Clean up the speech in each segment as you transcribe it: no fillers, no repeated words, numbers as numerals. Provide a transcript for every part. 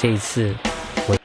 这一次我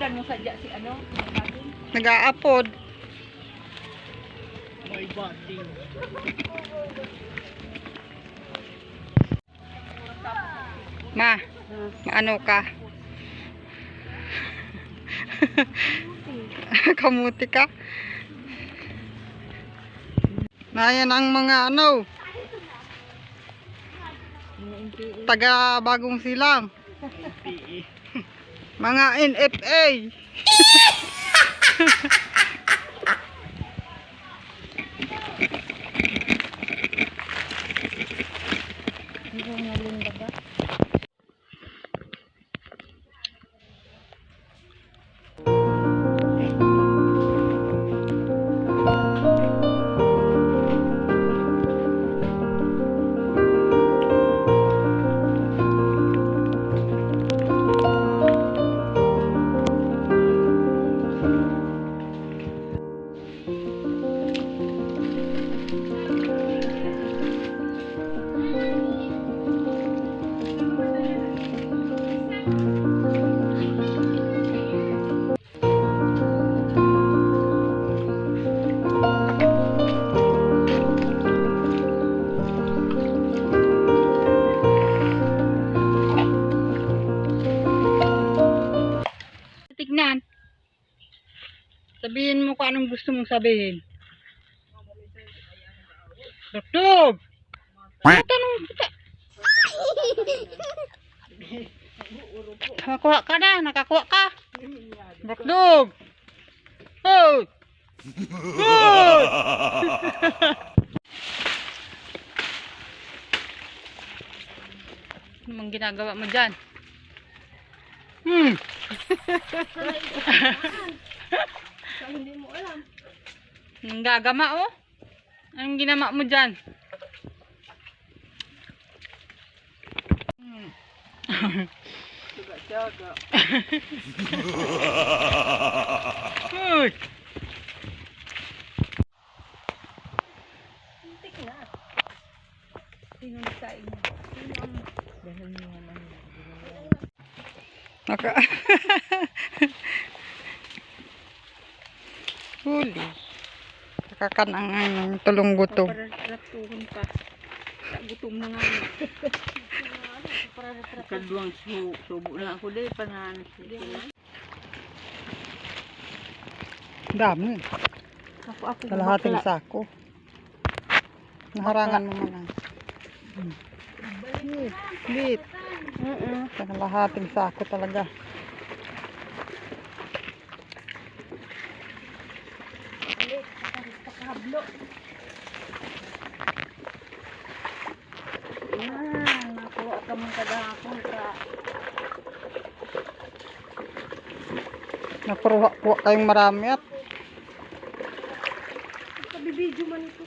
Ilan mo sadya si ano? Nag-aapod. May bating. Ma, maano ka? Kamuti ka? Nayan ang mga ano, taga Bagong Silang. Mga NFA. Tignan. Sabihin mo kung anong gusto mong sabihin. Dugtug! Tanong kita. Nakakuha ka na. Nakakuha ka. Dugtug! Hoy! Hoy! Anong ginagawa mo dyan? Hindi mo alam. Anong gagama oh? Anong ginama mo dyan? Suga-suga. Uy! Tik na. Sino nagsaing mo? Sino ang dahil niya naman. Maka huli. Nakakanang ang tulong gutom. Para ratuhon pa. Gutom na nga. Para kaduang subo na ako din. Panahanas sila. Dami. Ako. Kalahating sako. Naharangan mo muna. Bit. Kalahating sako talaga. Hablo. Nakuha ka mong kadahapon ka. Nakuha kayong marami at Kabibidyo man ito.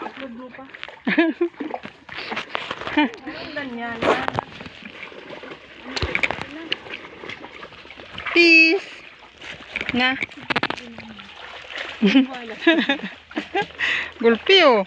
Upload mo pa. Anong ganyan? peace. Na. Gulpi oh.